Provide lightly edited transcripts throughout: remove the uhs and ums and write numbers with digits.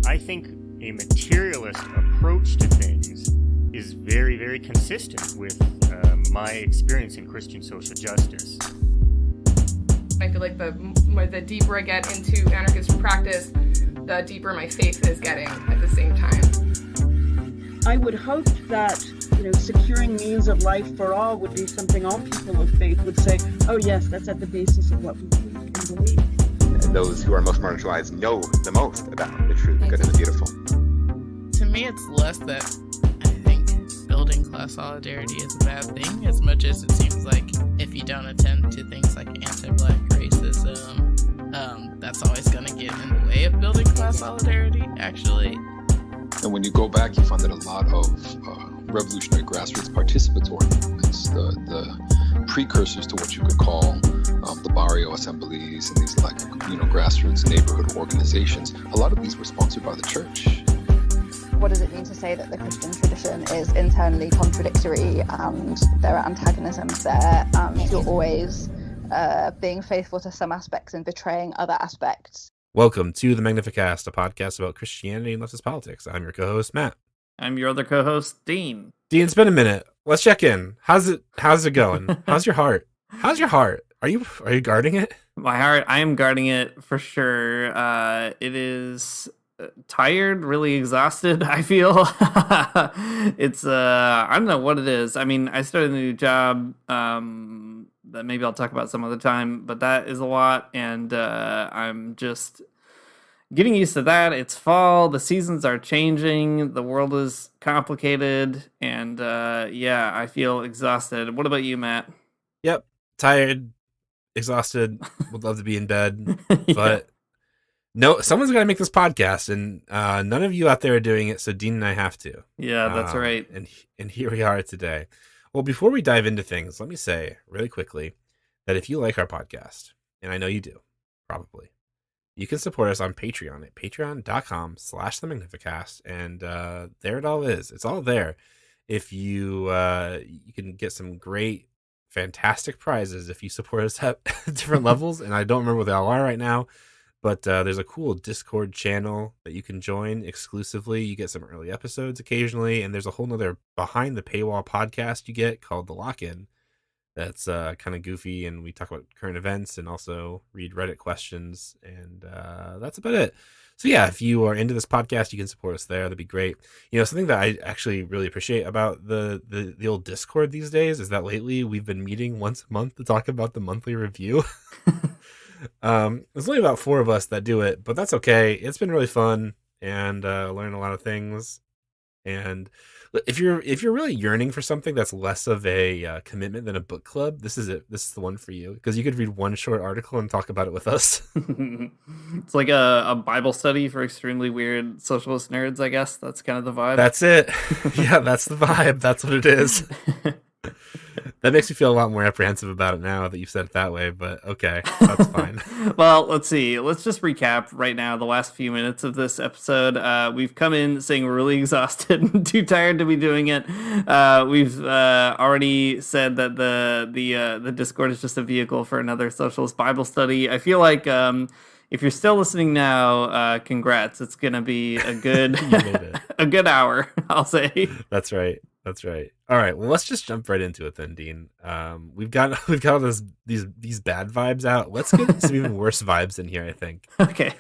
I think a materialist approach to things is very, very consistent with my experience in Christian social justice. I feel like the deeper I get into anarchist practice, the deeper my faith is getting at the same time. I would hope that, securing means of life for all would be something all people of faith would say, oh yes, that's at the basis of what we believe. And those who are most marginalized know the most about the true, the good, and the beautiful. To me, it's less that I think building class solidarity is a bad thing, as much as it seems like if you don't attend to things like anti-Black racism, that's always going to get in the way of building class solidarity, actually. And when you go back, you find that a lot of revolutionary grassroots participatory movements, the precursors to what you could call the barrio assemblies and these grassroots neighborhood organizations, a lot of these were sponsored by the church. What does it mean to say that the Christian tradition is internally contradictory and there are antagonisms there and you're always being faithful to some aspects and betraying other aspects? Welcome to the Magnificast, a podcast about Christianity and leftist politics. I'm your co-host, Matt. I'm your other co-host, Dean. Dean, it's been a minute. Let's check in. How's it going? How's your heart? Are you guarding it? My heart, I am guarding it for sure. It is tired, really exhausted, I feel. It's I don't know what it is. I mean, I started a new job that maybe I'll talk about some other time, but that is a lot, and I'm just getting used to that. It's fall, the seasons are changing, the world is complicated, and I feel exhausted. What about you, Matt? Yep, tired, exhausted, would love to be in bed, Yeah. but no, someone's got to make this podcast, and none of you out there are doing it, so Dean and I have to. Yeah, that's right. And here we are today. Well, before we dive into things, let me say really quickly that if you like our podcast, and I know you do, probably, you can support us on Patreon at patreon.com/themagnificast, and there it all is. It's all there. If you can get some great, fantastic prizes if you support us at different levels, and I don't remember what they all are right now, but there's a cool Discord channel that you can join exclusively. You get some early episodes occasionally, and there's a whole nother behind the paywall podcast you get called The Lock-In. That's kind of goofy, and we talk about current events and also read Reddit questions, and that's about it. So yeah, if you are into this podcast, you can support us there. That'd be great. Something that I actually really appreciate about the old Discord these days is that lately we've been meeting once a month to talk about the monthly review. There's only about 4 of us that do it, but that's okay. It's been really fun and learned a lot of things. And if you're really yearning for something that's less of a commitment than a book club, this is it. This is the one for you, because you could read one short article and talk about it with us. It's like a Bible study for extremely weird socialist nerds, I guess. That's kind of the vibe. That's it. Yeah, that's the vibe. That's what it is. That makes me feel a lot more apprehensive about it now that you've said it that way, but okay, that's fine. Well, let's see. Let's just recap right now the last few minutes of this episode. We've come in saying we're really exhausted and too tired to be doing it. We've already said that the Discord is just a vehicle for another socialist Bible study. I feel like if you're still listening now, congrats. It's gonna be a good You made it. a good hour, I'll say. That's right. All right. Well, let's just jump right into it then, Dean. We've got all these bad vibes out. Let's get some even worse vibes in here, I think. Okay.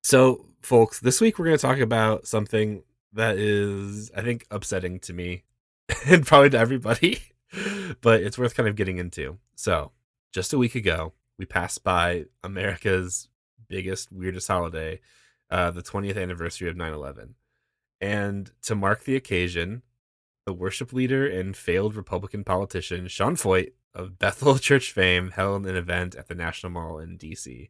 So, folks, this week we're going to talk about something that is, I think, upsetting to me and probably to everybody, but it's worth kind of getting into. So, just a week ago, we passed by America's biggest, weirdest holiday, the 20th anniversary of 9/11. And to mark the occasion, the worship leader and failed Republican politician Sean Feucht of Bethel Church fame held an event at the National Mall in D.C.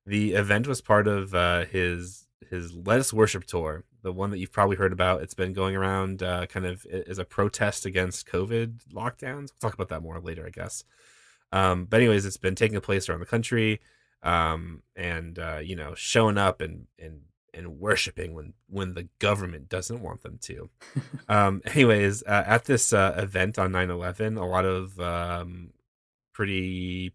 The event was part of his Lettuce Worship Tour, the one that you've probably heard about. It's been going around kind of as a protest against COVID lockdowns. We'll talk about that more later, I guess. But anyways, it's been taking place around the country, and showing up and worshiping when the government doesn't want them to. At this event on 9/11, a lot of pretty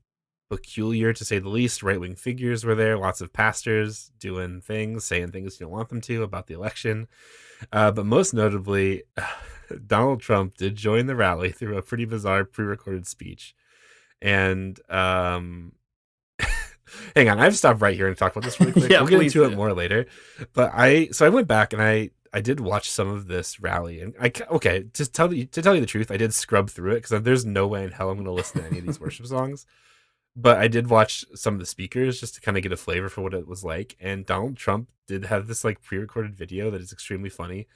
peculiar to say the least. Right-wing figures were there, lots of pastors doing things, saying things you don't want them to about the election. But most notably, Donald Trump did join the rally through a pretty bizarre pre-recorded speech. And hang on, I have to stop right here and talk about this really quick. Yeah, we'll get please into do. it more later. But I went back and I did watch some of this rally, and to tell you the truth, I did scrub through it because there's no way in hell I'm going to listen to any of these worship songs. But I did watch some of the speakers just to kind of get a flavor for what it was like. And Donald Trump did have this like pre-recorded video that is extremely funny.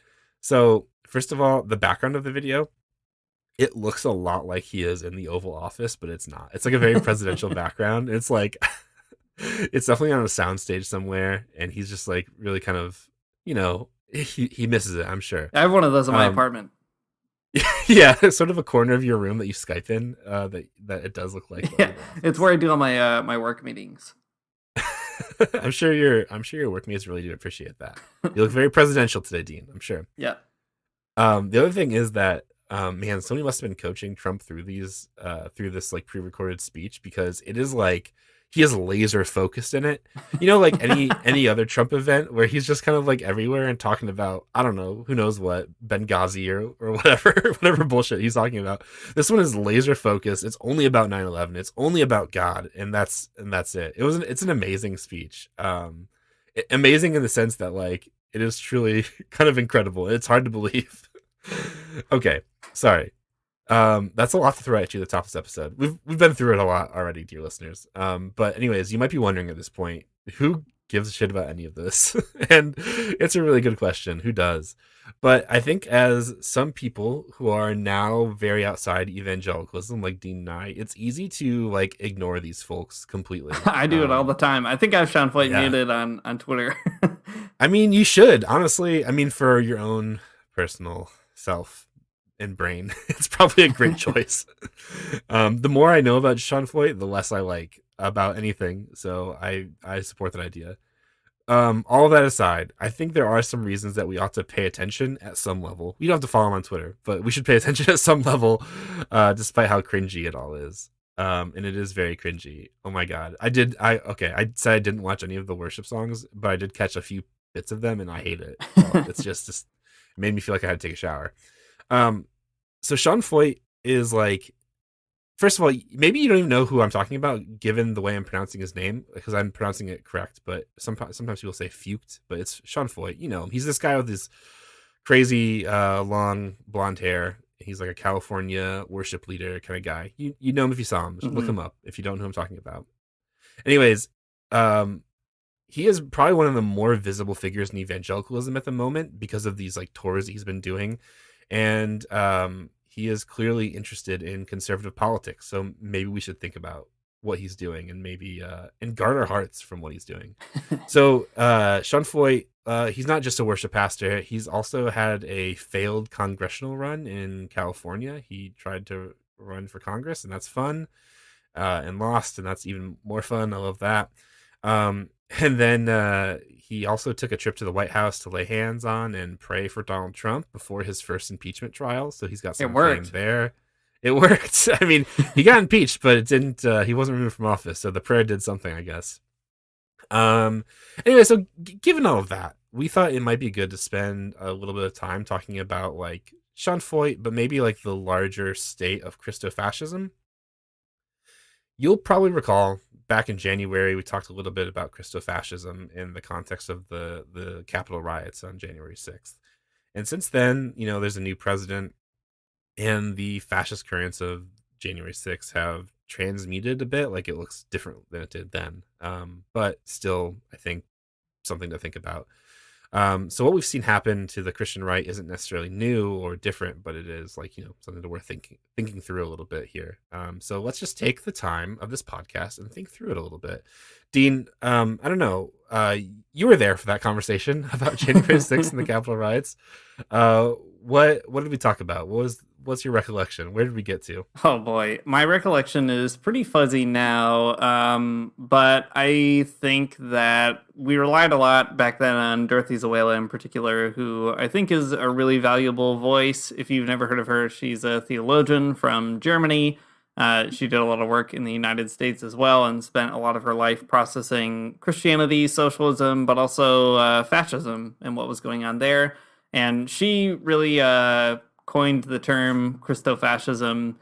So first of all, the background of the video, it looks a lot like he is in the Oval Office, but it's not. It's like a very presidential background. It's like, it's definitely on a soundstage somewhere. And he's just like really kind of, he misses it, I'm sure. I have one of those in my apartment. Yeah, sort of a corner of your room that you Skype in. That it does look like. Yeah, it's where I do all my my work meetings. I'm sure your workmates really do appreciate that. You look very presidential today, Dean. I'm sure. Yeah. The other thing is that man, somebody must have been coaching Trump through this like pre-recorded speech, because it is like he is laser focused in it. Like any other Trump event where he's just kind of like everywhere and talking about, I don't know, who knows what, Benghazi or whatever bullshit he's talking about. This one is laser focused. It's only about 9/11. It's only about God, and that's it. It's an amazing speech. Amazing in the sense that like it is truly kind of incredible. It's hard to believe. Okay, sorry. That's a lot to throw at you at the top of this episode. We've been through it a lot already, dear listeners. But anyways, you might be wondering at this point, who gives a shit about any of this? And it's a really good question. Who does? But I think as some people who are now very outside evangelicalism, like Dean and I, it's easy to like ignore these folks completely. I do it all the time. I think I have Sean Feucht muted on Twitter. I mean, you should, honestly. I mean, for your own personal self and brain, it's probably a great choice. The more I know about Sean Feucht, the less I like about anything. So I support that idea. All of that aside, I think there are some reasons that we ought to pay attention at some level. You don't have to follow him on Twitter, but we should pay attention at some level, despite how cringy it all is. And it is very cringy. Oh my God. I said I didn't watch any of the worship songs, but I did catch a few bits of them and I hate it. It's just it made me feel like I had to take a shower. So Sean Feucht is like, first of all, maybe you don't even know who I'm talking about, given the way I'm pronouncing his name, because I'm pronouncing it correct. But sometimes people say Feucht, but it's Sean Feucht. He's this guy with this crazy long blonde hair. He's like a California worship leader kind of guy. You know him if you saw him. Just look him up if you don't know who I'm talking about. Anyways, he is probably one of the more visible figures in evangelicalism at the moment because of these like tours that he's been doing. And he is clearly interested in conservative politics. So maybe we should think about what he's doing and maybe and guard our hearts from what he's doing. So Sean Feucht, he's not just a worship pastor. He's also had a failed congressional run in California. He tried to run for Congress, and that's fun, and lost, and that's even more fun. I love that. And then he also took a trip to the White House to lay hands on and pray for Donald Trump before his first impeachment trial. So he's got some fame there. It worked. I mean, he got impeached, but it didn't. He wasn't removed from office, so the prayer did something, I guess. Anyway, so given all of that, we thought it might be good to spend a little bit of time talking about like Sean Feucht, but maybe like the larger state of Christofascism. You'll probably recall back in January, we talked a little bit about Christofascism in the context of the Capitol riots on January 6th. And since then, there's a new president, and the fascist currents of January 6th have transmuted a bit. Like, it looks different than it did then. But still, I think something to think about. So what we've seen happen to the Christian right isn't necessarily new or different, but it is like, something that we're thinking through a little bit here. So let's just take the time of this podcast and think through it a little bit. Dean, I don't know. You were there for that conversation about January 6th and the Capitol riots. What did we talk about? What's your recollection? Where did we get to? Oh boy, my recollection is pretty fuzzy now, but I think that we relied a lot back then on Dorothy Zoela in particular, who I think is a really valuable voice. If you've never heard of her, she's a theologian from Germany. She did a lot of work in the United States as well and spent a lot of her life processing Christianity, socialism, but also fascism and what was going on there. And she really coined the term Christofascism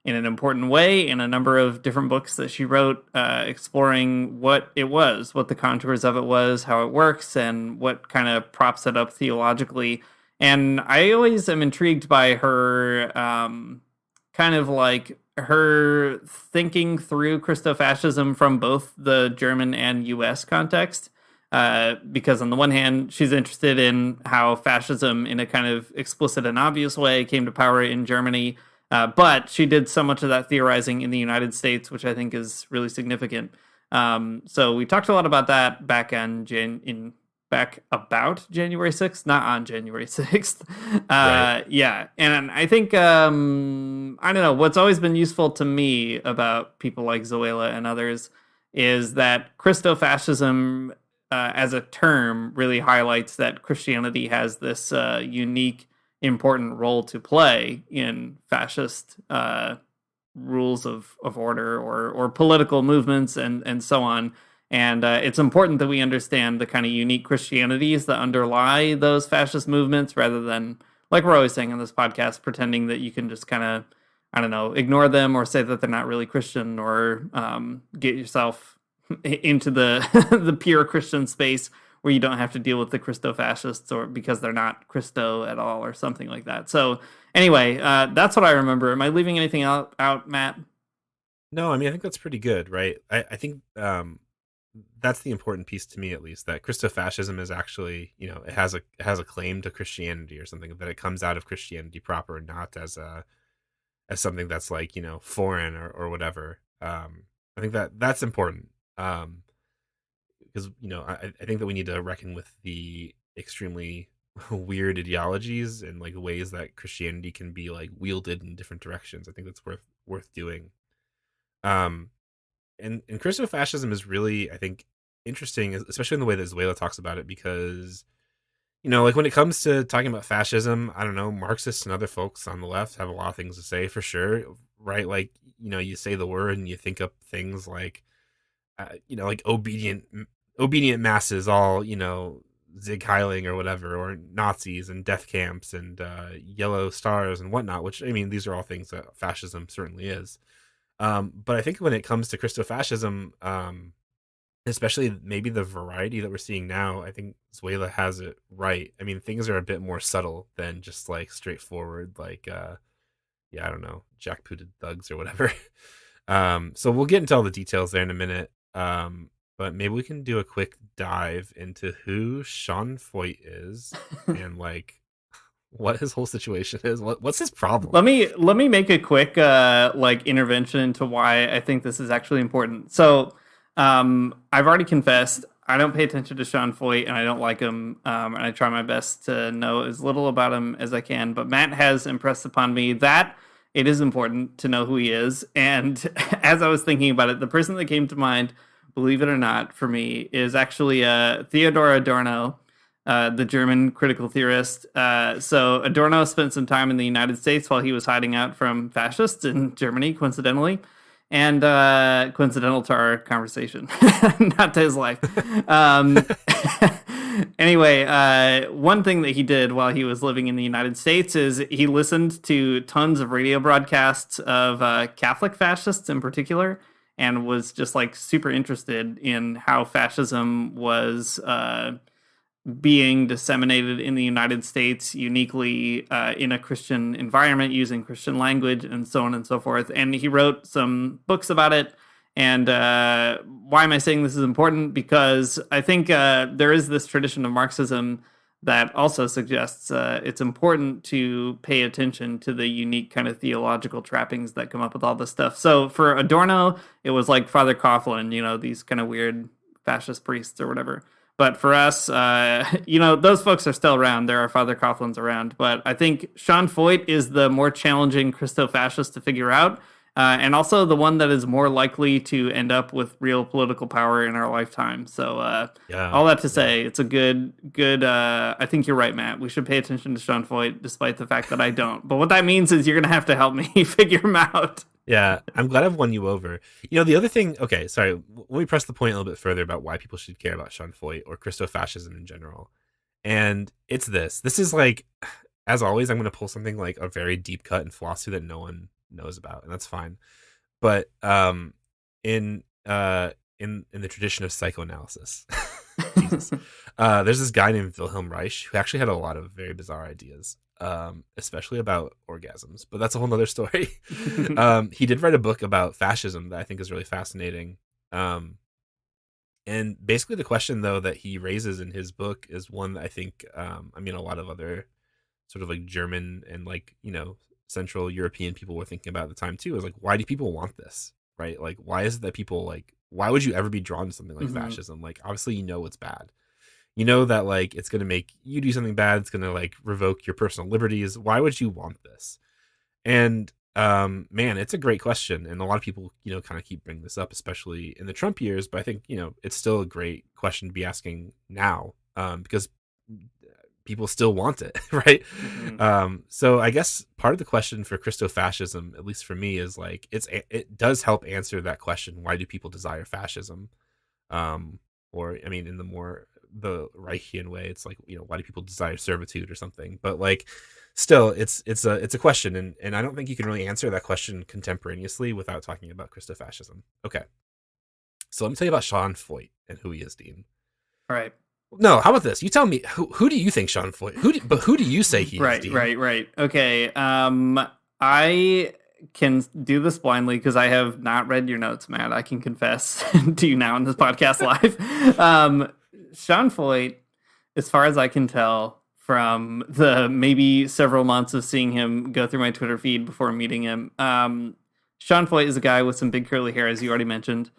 in an important way in a number of different books that she wrote, exploring what it was, what the contours of it was, how it works, and what kind of props it up theologically. And I always am intrigued by her kind of like her thinking through Christofascism from both the German and US context. Because on the one hand, she's interested in how fascism in a kind of explicit and obvious way came to power in Germany. But she did so much of that theorizing in the United States, which I think is really significant. So we talked a lot about that back about January 6th, not on January 6th. Right. Yeah. And I think, I don't know, what's always been useful to me about people like Zoela and others is that Christofascism as a term really highlights that Christianity has this unique, important role to play in fascist rules of order or political movements and so on. And it's important that we understand the kind of unique Christianities that underlie those fascist movements rather than, like we're always saying on this podcast, pretending that you can just kind of, I don't know, ignore them or say that they're not really Christian or get yourself into the the pure Christian space where you don't have to deal with the Christofascists or because they're not Christo at all or something like that. So anyway, that's what I remember. Am I leaving anything out, Matt? No, I mean, I think that's pretty good, right? I think that's the important piece to me, at least, that Christofascism is actually, it has a claim to Christianity or something, that it comes out of Christianity proper, not as something that's like, foreign or whatever. I think that's important. Because I think that we need to reckon with the extremely weird ideologies and like ways that Christianity can be like wielded in different directions. I think that's worth doing. And Christofascism is really, I think, interesting, especially in the way that Zoela talks about it, because like when it comes to talking about fascism, I don't know, Marxists and other folks on the left have a lot of things to say for sure, right? Like you say the word and you think up things like like obedient masses all, Zig Heiling or whatever, or Nazis and death camps and yellow stars and whatnot, which, I mean, these are all things that fascism certainly is. But I think when it comes to Christofascism, especially maybe the variety that we're seeing now, I think Zoela has it right. I mean, things are a bit more subtle than just like straightforward, like, I don't know, jackbooted thugs or whatever. So we'll get into all the details there in a minute. But maybe we can do a quick dive into who Sean Feucht is and like what his whole situation is. What's his problem? Let me make a quick like intervention into why I think this is actually important. So I've already confessed I don't pay attention to Sean Feucht and I don't like him, and I try my best to know as little about him as I can. But Matt has impressed upon me that it is important to know who he is. And as I was thinking about it, the person that came to mind, believe it or not, for me, is actually Theodor Adorno, the German critical theorist. So Adorno spent some time in the United States while he was hiding out from fascists in Germany, coincidentally. And coincidental to our conversation, not to his life. Anyway, one thing that he did while he was living in the United States is he listened to tons of radio broadcasts of Catholic fascists in particular, and was just like super interested in how fascism was being disseminated in the United States uniquely in a Christian environment using Christian language and so on and so forth. And he wrote some books about it. And why am I saying this is important? Because I think there is this tradition of Marxism that also suggests it's important to pay attention to the unique kind of theological trappings that come up with all this stuff. So for Adorno, it was like Father Coughlin, these kind of weird fascist priests or whatever. But for us, those folks are still around. There are Father Coughlins around. But I think Sean Feucht is the more challenging Christofascist to figure out. And also the one that is more likely to end up with real political power in our lifetime. So all that to say, it's a good, I think you're right, Matt. We should pay attention to Sean Feucht, despite the fact that I don't. But what that means is you're going to have to help me figure him out. Yeah, I'm glad I've won you over. The other thing, okay, sorry, let me press the point a little bit further about why people should care about Sean Feucht or Christofascism in general. And it's this. This is like, as always, I'm going to pull something like a very deep cut in philosophy that no one knows about, and that's fine. But in the tradition of psychoanalysis, Jesus, there's this guy named Wilhelm Reich who actually had a lot of very bizarre ideas, especially about orgasms. But that's a whole nother story. He did write a book about fascism that I think is really fascinating. And basically the question, though, that he raises in his book is one that I think, a lot of other sort of like German and like, Central European people were thinking about at the time too, is like, why do people want this? Right? Like, why is it that people like, why would you ever be drawn to something like fascism? Like, obviously, it's bad. You know that like it's going to make you do something bad. It's going to like revoke your personal liberties. Why would you want this? And man, it's a great question, and a lot of people kind of keep bringing this up, especially in the Trump years, but I think it's still a great question to be asking now, because people still want it. Right? So I guess part of the question for Christofascism, at least for me, is like it does help answer that question: why do people desire fascism? Or I mean, in the Reichian way, it's like, why do people desire servitude or something? But like, still, it's a question, and I don't think you can really answer that question contemporaneously without talking about Christofascism. Okay, so let me tell you about Sean Feucht and who he is, Dean. All right. No, how about this? You tell me, who do you think Sean Feucht? Who do you say he is, Dean? Right. Okay. I can do this blindly because I have not read your notes, Matt. I can confess to you now on this podcast live. Sean Feucht, as far as I can tell from the maybe several months of seeing him go through my Twitter feed before meeting him, Sean Feucht is a guy with some big curly hair, as you already mentioned.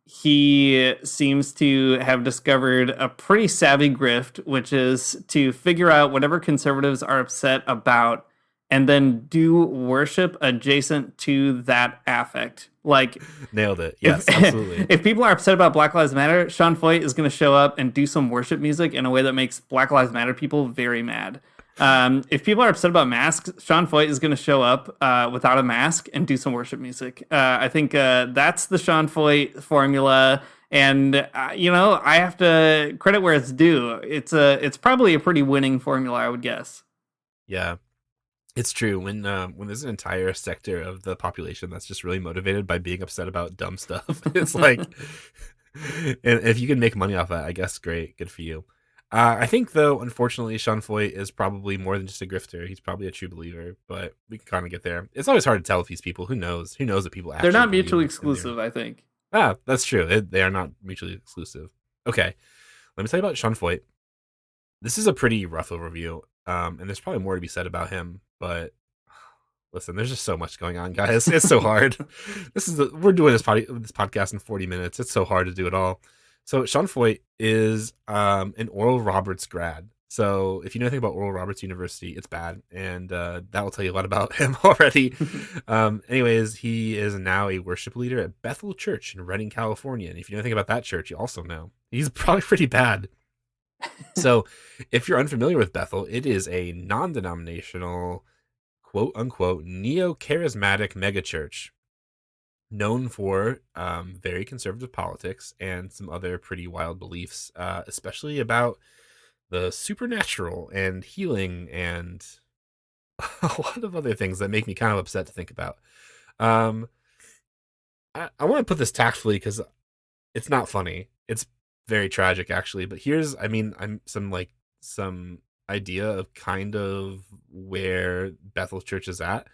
He seems to have discovered a pretty savvy grift, which is to figure out whatever conservatives are upset about and then do worship adjacent to that affect. Like, nailed it. Yes, absolutely. If people are upset about Black Lives Matter, Sean Feucht is going to show up and do some worship music in a way that makes Black Lives Matter people very mad. If people are upset about masks, Sean Feucht is going to show up without a mask and do some worship music. I think that's the Sean Feucht formula. And, I have to credit where it's due. It's probably a pretty winning formula, I would guess. Yeah. It's true. When there's an entire sector of the population that's just really motivated by being upset about dumb stuff, it's like, and if you can make money off that, I guess great, good for you. I think, though, unfortunately, Sean Feucht is probably more than just a grifter. He's probably a true believer, but we can kind of get there. It's always hard to tell with these people. Who knows? Who knows what people actually They're not believe mutually in exclusive, I think. That's true. They are not mutually exclusive. Okay, let me tell you about Sean Feucht. This is a pretty rough overview, and there's probably more to be said about him, but listen, there's just so much going on, guys. It's so hard. We're doing this podcast in 40 minutes. It's so hard to do it all. So Sean Feucht is an Oral Roberts grad. So if you know anything about Oral Roberts University, it's bad, and that will tell you a lot about him already. Anyways, he is now a worship leader at Bethel Church in Redding, California. And if you know anything about that church, you also know he's probably pretty bad. So if you're unfamiliar with Bethel, it is a non-denominational, quote-unquote, neo-charismatic megachurch known for very conservative politics and some other pretty wild beliefs, especially about the supernatural and healing and a lot of other things that make me kind of upset to think about. I want to put this tactfully because it's not funny. It's very tragic, actually. But here's, some idea of kind of where Bethel Church is at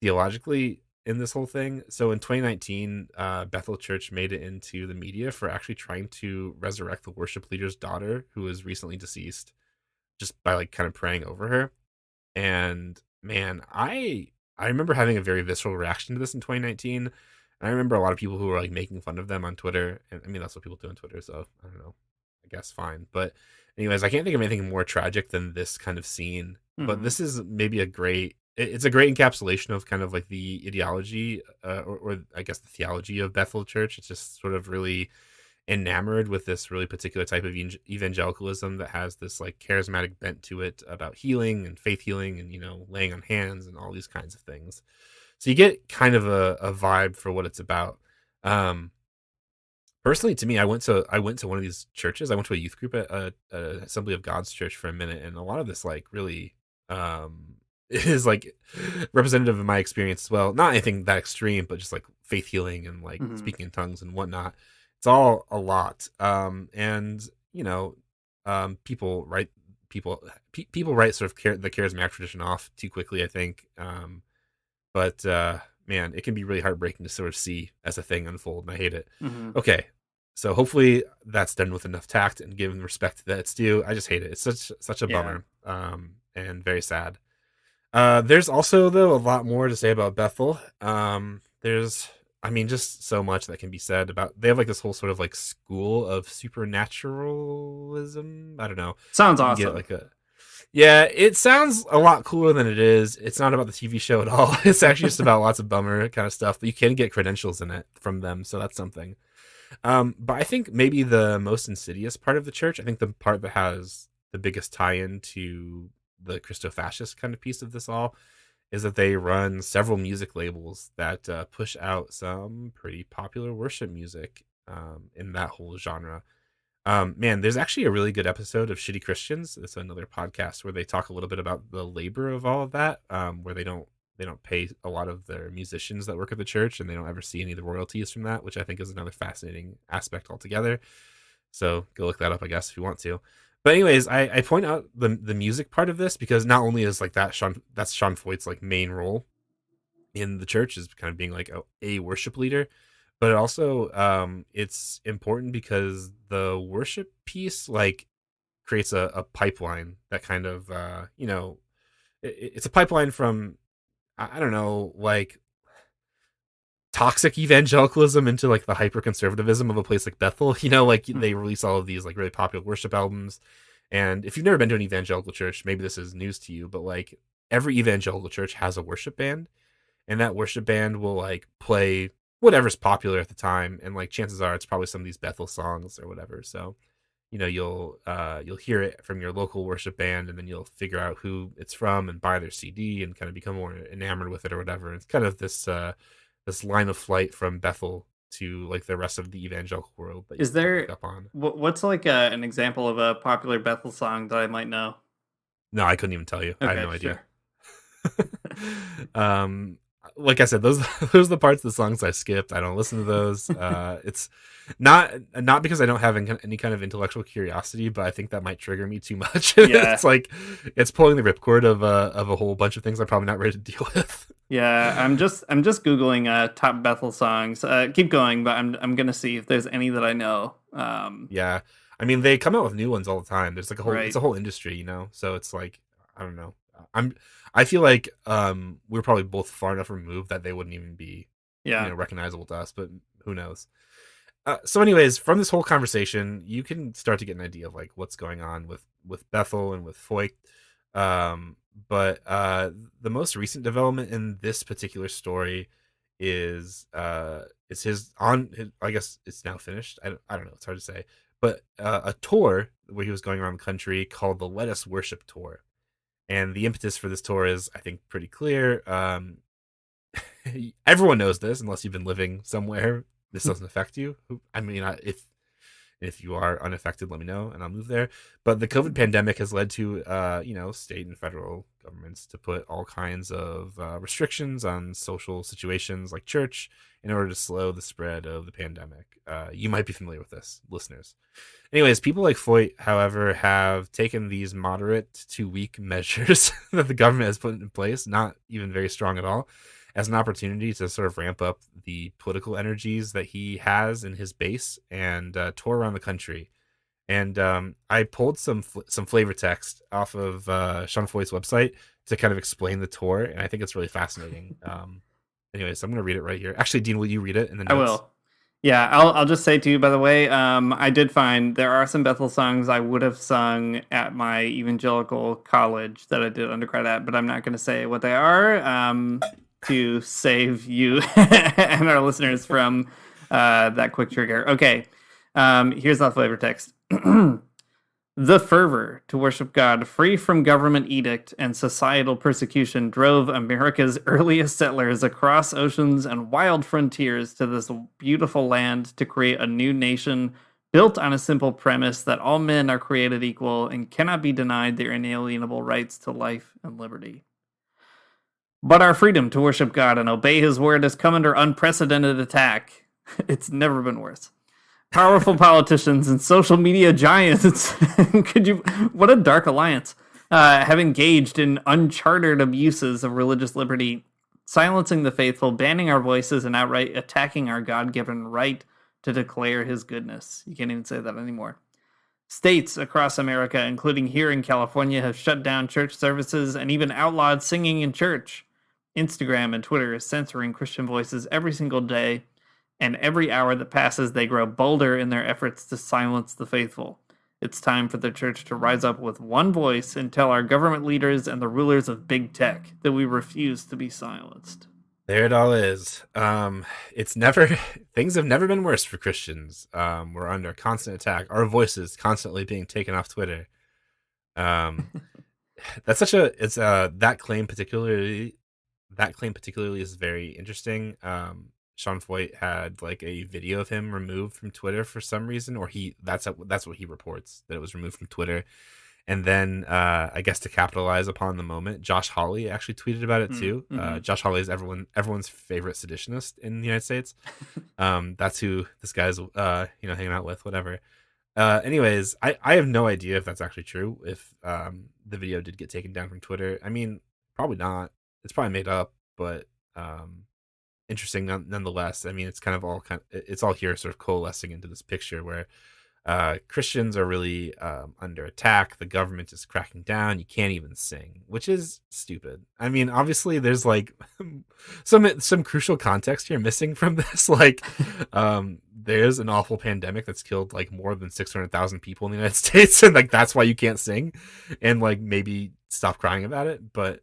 theologically in this whole thing. So in 2019, Bethel Church made it into the media for actually trying to resurrect the worship leader's daughter, who was recently deceased, just by like kind of praying over her. And man, I remember having a very visceral reaction to this in 2019. And I remember a lot of people who were like making fun of them on Twitter. And I mean, that's what people do on Twitter. So I don't know, I guess fine. But anyways, I can't think of anything more tragic than this kind of scene. Mm-hmm. But this is maybe it's a great encapsulation of kind of like the ideology or I guess the theology of Bethel Church. It's just sort of really enamored with this really particular type of evangelicalism that has this like charismatic bent to it about healing and faith healing and, laying on hands and all these kinds of things. So you get kind of a vibe for what it's about. Personally, to me, I went to one of these churches. I went to a youth group at a Assembly of God's church for a minute, and a lot of this like really is like representative of my experience as well. Not anything that extreme, but just like faith healing and like speaking in tongues and whatnot. It's all a lot. And you know, people write sort of the charismatic tradition off too quickly, I think. But man, it can be really heartbreaking to sort of see as a thing unfold, and I hate it. Okay, so hopefully that's done with enough tact and given respect that it's due. I just hate it. It's such a bummer, and very sad. There's also, though, a lot more to say about Bethel. There's, I mean, just so much that can be said about. They have like this whole sort of like school of supernaturalism. I don't know. Sounds You awesome. get like yeah, it sounds a lot cooler than it is. It's not about the TV show at all. It's actually just about lots of bummer kind of stuff, but you can get credentials in it from them, so that's something. But I think maybe the most insidious part of the church, I think the part that has the biggest tie-in to the Christofascist kind of piece of this all, is that they run several music labels that push out some pretty popular worship music in that whole genre. Man, there's actually a really good episode of Shitty Christians. It's another podcast where they talk a little bit about the labor of all of that, where they don't pay a lot of their musicians that work at the church, and they don't ever see any of the royalties from that, which I think is another fascinating aspect altogether. So go look that up, I guess, if you want to. But anyways, I point out the music part of this because not only is like that's Sean Feucht's like main role in the church, is kind of being like a worship leader, but it also it's important because the worship piece like creates a pipeline that kind of you know, it's a pipeline from, I don't know, like toxic evangelicalism into like the hyper conservatism of a place like Bethel. You know, like they release all of these like really popular worship albums, and if you've never been to an evangelical church, maybe this is news to you, but like every evangelical church has a worship band, and that worship band will like play whatever's popular at the time, and like chances are it's probably some of these Bethel songs or whatever. So you know, you'll hear it from your local worship band, and then you'll figure out who it's from and buy their CD and kind of become more enamored with it or whatever. It's kind of this this line of flight from Bethel to like the rest of the evangelical world that you Is can there pick up on. what's like an example of a popular Bethel song that I might know? No, I couldn't even tell you. I have Okay, no idea. sure. Like I said, those are the parts of the songs I skipped. I don't listen to those. It's not because I don't have any kind of intellectual curiosity, but I think that might trigger me too much. Yeah. It's like it's pulling the ripcord of a whole bunch of things I'm probably not ready to deal with. Yeah, I'm just googling top Bethel songs. Keep going, but I'm gonna see if there's any that I know. Yeah, I mean they come out with new ones all the time. There's like a whole Right. it's a whole industry, you know. So it's like I don't know. I feel like we're probably both far enough removed that they wouldn't even be Yeah. you know recognizable to us, but who knows. So anyways, from this whole conversation, you can start to get an idea of like what's going on with Bethel and with Feucht. But the most recent development in this particular story is it's I guess it's now finished. I don't know. It's hard to say. But a tour where he was going around the country called the Let Us Worship Tour. And the impetus for this tour is, I think, pretty clear. Everyone knows this, unless you've been living somewhere. This doesn't affect you. I mean, if you are unaffected, let me know, and I'll move there. But the COVID pandemic has led to, you know, state and federal governments to put all kinds of restrictions on social situations like church in order to slow the spread of the pandemic. You might be familiar with this, listeners. Anyways, people like Feucht, however, have taken these moderate to weak measures that the government has put in place, not even very strong at all, as an opportunity to sort of ramp up the political energies that he has in his base and tour around the country. And I pulled some flavor text off of Sean Feucht's website to kind of explain the tour, and I think it's really fascinating. Anyways, I'm going to read it right here. Actually, Dean, will you read it in the notes? I will. Yeah, I'll just say to you, by the way, I did find there are some Bethel songs I would have sung at my evangelical college that I did undergrad at, but I'm not going to say what they are to save you and our listeners from that quick trigger. Okay, here's the flavor text. The fervor to worship God, free from government edict and societal persecution, drove America's earliest settlers across oceans and wild frontiers to this beautiful land to create a new nation built on a simple premise that all men are created equal and cannot be denied their inalienable rights to life and liberty. But our freedom to worship God and obey his word has come under unprecedented attack. It's never been worse. Powerful politicians and social media giants, what a dark alliance, have engaged in uncharted abuses of religious liberty, silencing the faithful, banning our voices, and outright attacking our God-given right to declare his goodness. You can't even say that anymore. States across America, including here in California, have shut down church services and even outlawed singing in church. Instagram and Twitter is censoring Christian voices every single day, and every hour that passes, they grow bolder in their efforts to silence the faithful. It's time for the church to rise up with one voice and tell our government leaders and the rulers of big tech that we refuse to be silenced. There it all is. Things have never been worse for Christians. We're under constant attack. Our voices constantly being taken off Twitter. That claim particularly is very interesting. Sean Feucht had like a video of him removed from Twitter for some reason, or that's what he reports, that it was removed from Twitter. And then I guess to capitalize upon the moment, Josh Hawley actually tweeted about it too. Josh Hawley is everyone's favorite seditionist in the United States. That's who this guy's hanging out with, whatever. Anyways, I have no idea if that's actually true, if the video did get taken down from Twitter. I mean, probably not. It's probably made up, but interesting nonetheless. I mean, it's all here sort of coalescing into this picture where Christians are really under attack. The government is cracking down. You can't even sing, which is stupid. I mean, obviously there's like some crucial context here missing from this. Like there's an awful pandemic that's killed like more than 600,000 people in the United States, and like that's why you can't sing, and like maybe stop crying about it. But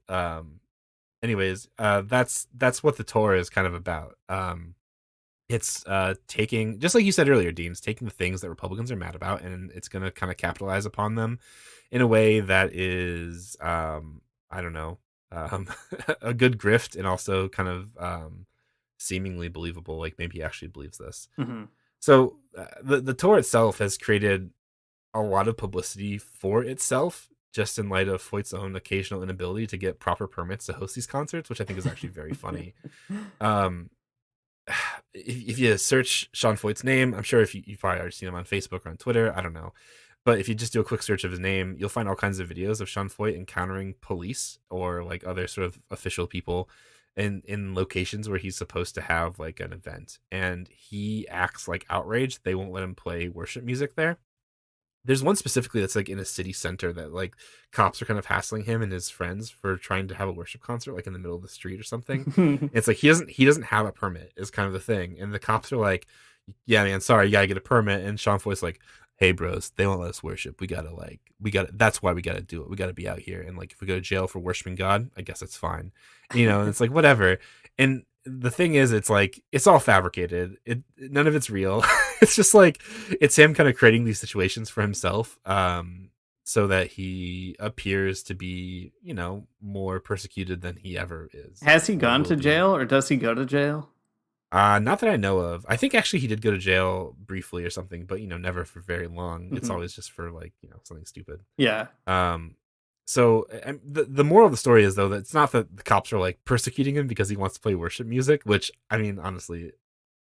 anyways, that's what the Torah is kind of about. It's taking, just like you said earlier, Dean, it's taking the things that Republicans are mad about, and it's going to kind of capitalize upon them in a way that is, I don't know, a good grift, and also kind of seemingly believable. Like maybe he actually believes this. Mm-hmm. So the Torah itself has created a lot of publicity for itself, just in light of Feucht's own occasional inability to get proper permits to host these concerts, which I think is actually very funny. If you search Sean Feucht's name, I'm sure you've probably already seen him on Facebook or on Twitter, I don't know. But if you just do a quick search of his name, you'll find all kinds of videos of Sean Feucht encountering police or like other sort of official people in locations where he's supposed to have like an event. And he acts like outraged. They won't let him play worship music there. There's one specifically that's like in a city center that like cops are kind of hassling him and his friends for trying to have a worship concert like in the middle of the street or something. It's like he doesn't have a permit is kind of the thing. And the cops are like, yeah, man, sorry, you gotta get a permit. And Sean Feucht's like, hey bros, they won't let us worship. That's why we gotta do it. We gotta be out here. And like if we go to jail for worshiping God, I guess it's fine. And it's like whatever. And the thing is, it's like it's all fabricated. None of it's real. It's just like it's him kind of creating these situations for himself, so that he appears to be, more persecuted than he ever is. Has he gone to jail, or does he go to jail? Not that I know of. I think actually he did go to jail briefly or something, but never for very long. Mm-hmm. It's always just for like something stupid. Yeah. So the moral of the story is, though, that it's not that the cops are like persecuting him because he wants to play worship music, which I mean, honestly,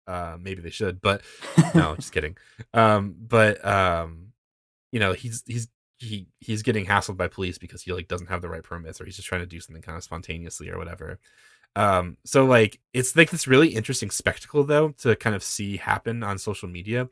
maybe they should, but no, just kidding. He's getting hassled by police because he like doesn't have the right permits, or he's just trying to do something kind of spontaneously or whatever. So like it's like this really interesting spectacle though to kind of see happen on social media.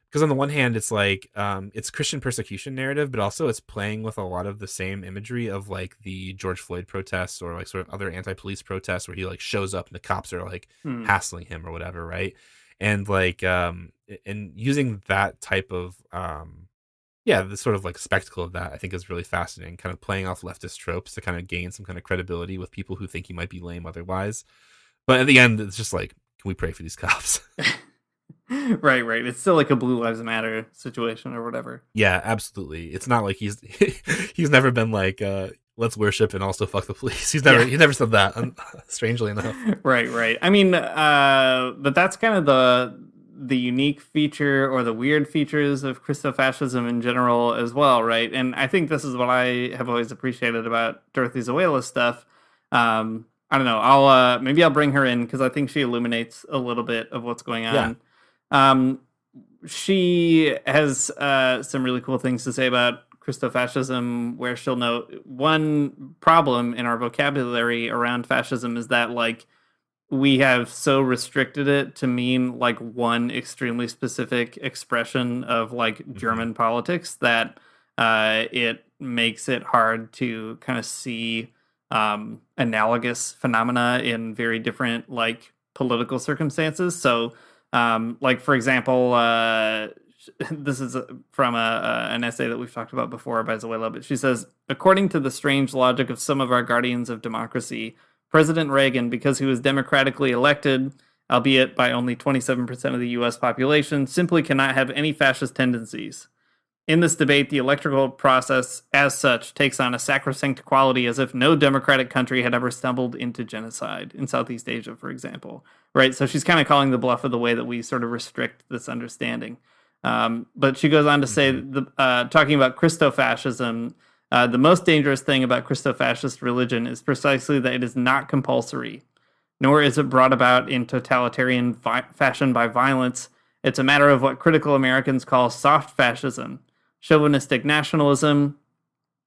Because on the one hand, it's like it's Christian persecution narrative, but also it's playing with a lot of the same imagery of like the George Floyd protests or like sort of other anti-police protests where he like shows up and the cops are like hassling him or whatever, right? And like and using that type of the sort of like spectacle of that, I think is really fascinating. Kind of playing off leftist tropes to kind of gain some kind of credibility with people who think he might be lame otherwise. But at the end, it's just like, can we pray for these cops? Right. It's still like a Blue Lives Matter situation or whatever. Yeah, absolutely. It's not like he's he's never been like let's worship and also fuck the police. He never said that. Strangely enough. Right. I mean, but that's kind of the unique feature or the weird features of Christofascism in general as well, right? And I think this is what I have always appreciated about Dorothy Zoela's stuff. I don't know. Maybe I'll bring her in because I think she illuminates a little bit of what's going on. Yeah. She has some really cool things to say about Christofascism, where she'll note one problem in our vocabulary around fascism is that like we have so restricted it to mean like one extremely specific expression of like German politics that it makes it hard to kind of see analogous phenomena in very different like political circumstances. So like for example, this is from an essay that we've talked about before by Zoela, but she says, according to the strange logic of some of our guardians of democracy, President Reagan, because he was democratically elected, albeit by only 27% of the U.S. population, simply cannot have any fascist tendencies. In this debate, the electoral process, as such, takes on a sacrosanct quality as if no democratic country had ever stumbled into genocide, in Southeast Asia, for example. Right? So she's kind of calling the bluff of the way that we sort of restrict this understanding. But she goes on to say, talking about Christofascism, the most dangerous thing about Christofascist religion is precisely that it is not compulsory, nor is it brought about in totalitarian fashion by violence. It's a matter of what critical Americans call soft fascism, chauvinistic nationalism,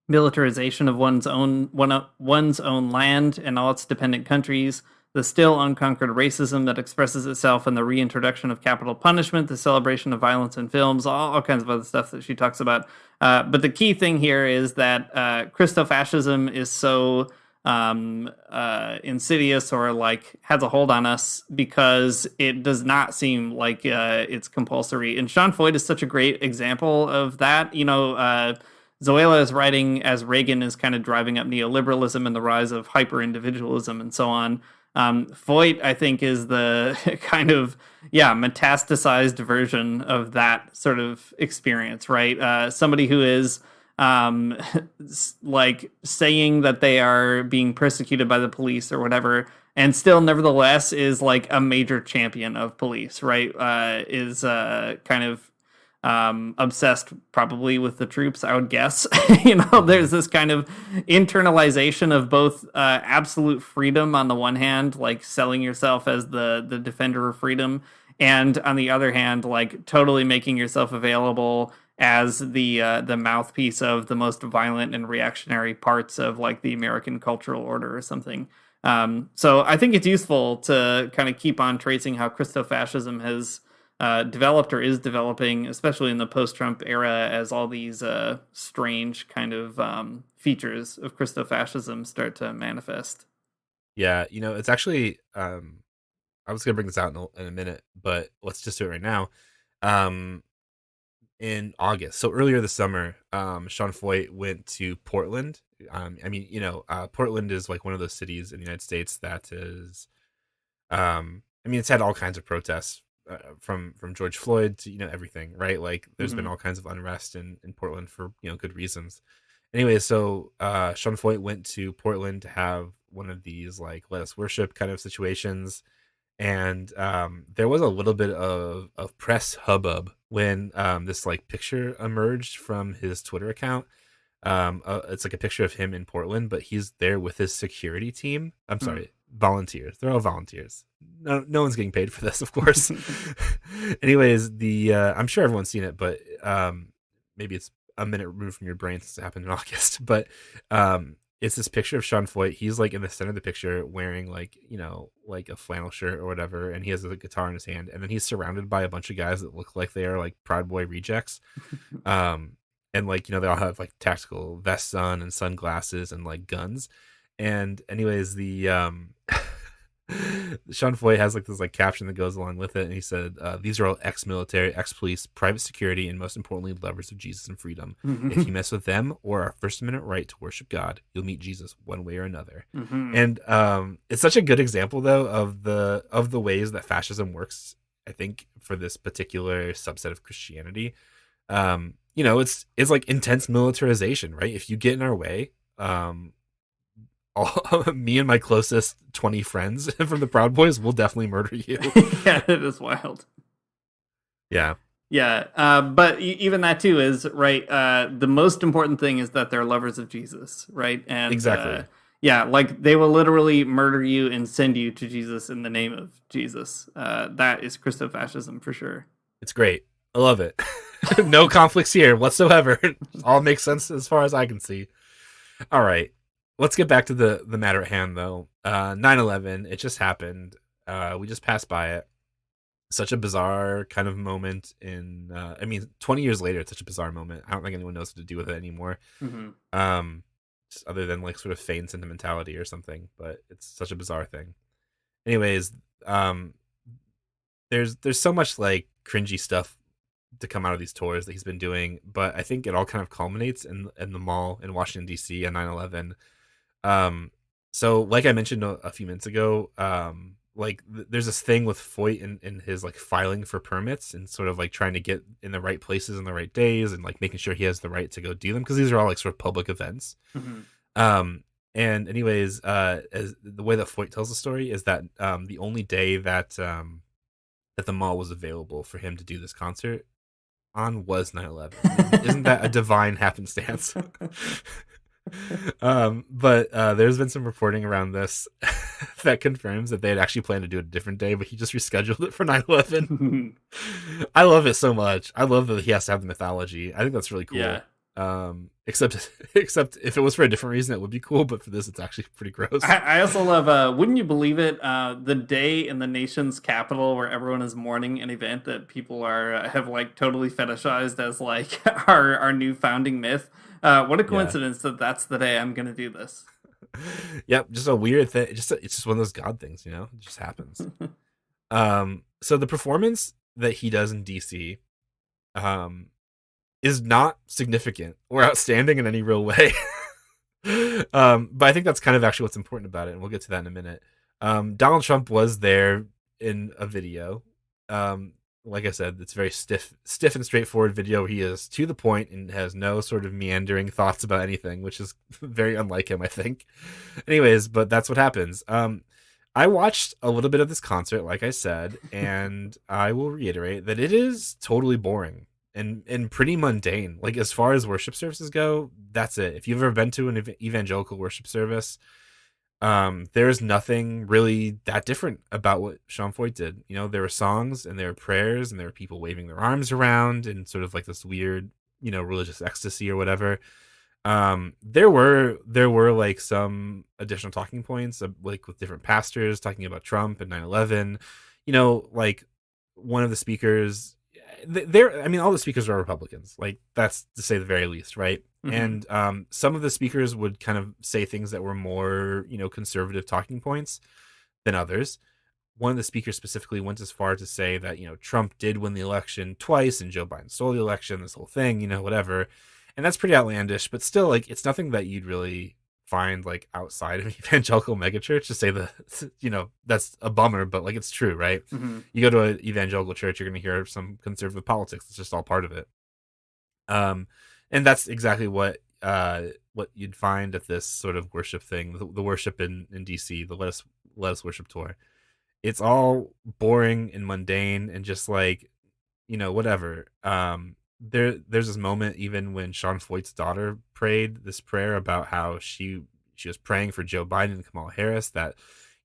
militarization of one's own land and all its dependent countries, the still unconquered racism that expresses itself in the reintroduction of capital punishment, the celebration of violence in films, all kinds of other stuff that she talks about. But the key thing here is that Christofascism is so insidious or like has a hold on us because it does not seem like it's compulsory. And Sean Feucht is such a great example of that. You know, Zoela is writing as Reagan is kind of driving up neoliberalism and the rise of hyper-individualism and so on. Feucht, I think, is the kind of, metastasized version of that sort of experience, right? Somebody who is like saying that they are being persecuted by the police or whatever, and still nevertheless is like a major champion of police, right? Is kind of obsessed probably with the troops, I would guess. You know, there's this kind of internalization of both absolute freedom on the one hand, like selling yourself as the defender of freedom, and on the other hand, like totally making yourself available as the mouthpiece of the most violent and reactionary parts of like the American cultural order or something. So I think it's useful to kind of keep on tracing how Christofascism has developed or is developing, especially in the post-Trump era, as all these strange kind of features of Christofascism start to manifest. Yeah, you know, it's actually, I was going to bring this out in a minute, but let's just do it right now. In August, so earlier this summer, Sean Feucht went to Portland. I mean, you know, Portland is like one of those cities in the United States that is, I mean, it's had all kinds of protests. From George Floyd to, you know, everything, right? Like there's been all kinds of unrest in Portland for, you know, good reasons. Anyway, so Sean Feucht went to Portland to have one of these like let us worship kind of situations, and there was a little bit of press hubbub when this like picture emerged from his Twitter account. It's like a picture of him in Portland, but he's there with his security team. I'm sorry, volunteers. They're all volunteers. No one's getting paid for this, of course. Anyways, I'm sure everyone's seen it, but maybe it's a minute removed from your brain since it happened in August. But it's this picture of Sean Feucht. He's like in the center of the picture wearing like, you know, like a flannel shirt or whatever, and he has a guitar in his hand, and then he's surrounded by a bunch of guys that look like they are like Proud Boy rejects. And like, you know, they all have like tactical vests on and sunglasses and like guns. And anyways, Sean Feucht has like this like caption that goes along with it, and he said, "These are all ex-military, ex-police, private security, and most importantly, lovers of Jesus and freedom. If you mess with them or our First Amendment right to worship God, you'll meet Jesus one way or another." And it's such a good example, though, of the ways that fascism works I think for this particular subset of Christianity, it's like intense militarization, right? If you get in our way, me and my closest 20 friends from the Proud Boys will definitely murder you. Yeah, it is wild. Yeah. Yeah, but even that too is right. The most important thing is that they're lovers of Jesus, right? And exactly. Yeah, like they will literally murder you and send you to Jesus in the name of Jesus. That is Christofascism for sure. It's great. I love it. No conflicts here whatsoever. All makes sense as far as I can see. All right. Let's get back to the matter at hand, though. 9/11, it just happened. We just passed by it. Such a bizarre kind of moment 20 years later, it's such a bizarre moment. I don't think anyone knows what to do with it anymore. Mm-hmm. Just other than like sort of feigned sentimentality or something, but it's such a bizarre thing. Anyways, there's so much like cringy stuff to come out of these tours that he's been doing, but I think it all kind of culminates in the mall in Washington D.C. on 9/11. So like I mentioned a few minutes ago, there's this thing with Feucht in his like filing for permits and sort of like trying to get in the right places on the right days and like making sure he has the right to go do them, because these are all like sort of public events. Mm-hmm. And anyways, as the way that Feucht tells the story is that the only day that the mall was available for him to do this concert on was 9/11. Isn't that a divine happenstance? But there's been some reporting around this that confirms that they had actually planned to do it a different day, but he just rescheduled it for 9/11. I love it so much. I love that he has to have the mythology. I think that's really cool. Yeah. Except if it was for a different reason, it would be cool. But for this, it's actually pretty gross. I also love, wouldn't you believe it, the day in the nation's capital where everyone is mourning an event that people have like totally fetishized as like our new founding myth. What a coincidence that that's the day I'm going to do this. Yep, just a weird thing. It's just one of those God things, It just happens. So the performance that he does in DC, is not significant or outstanding in any real way. But I think that's kind of actually what's important about it, and we'll get to that in a minute. Donald Trump was there in a video. Like I said, it's very stiff and straightforward video. He is to the point and has no sort of meandering thoughts about anything, which is very unlike him, I think. Anyways, but that's what happens. I watched a little bit of this concert, like I said, and I will reiterate that it is totally boring and pretty mundane. Like, as far as worship services go, that's it. If you've ever been to an evangelical worship service, there's nothing really that different about what Sean Feucht did. There were songs and there were prayers and there were people waving their arms around and sort of like this weird, religious ecstasy or whatever. There were like some additional talking points, like with different pastors talking about Trump and 9/11. Like one of the speakers, all the speakers are Republicans. Like, that's to say the very least, right? Mm-hmm. And some of the speakers would kind of say things that were more, conservative talking points than others. One of the speakers specifically went as far to say that, Trump did win the election twice and Joe Biden stole the election, this whole thing, whatever. And that's pretty outlandish, but still, like, it's nothing that you'd really find like outside of evangelical megachurch to say that, that's a bummer, but like, it's true, right? Mm-hmm. You go to an evangelical church, you're going to hear some conservative politics. It's just all part of it. And that's exactly what you'd find at this sort of worship thing, the worship in DC, the Let Us Worship tour. It's all boring and mundane and just like, whatever. There's this moment even when Sean Feucht's daughter prayed this prayer about how she was praying for Joe Biden and Kamala Harris, that,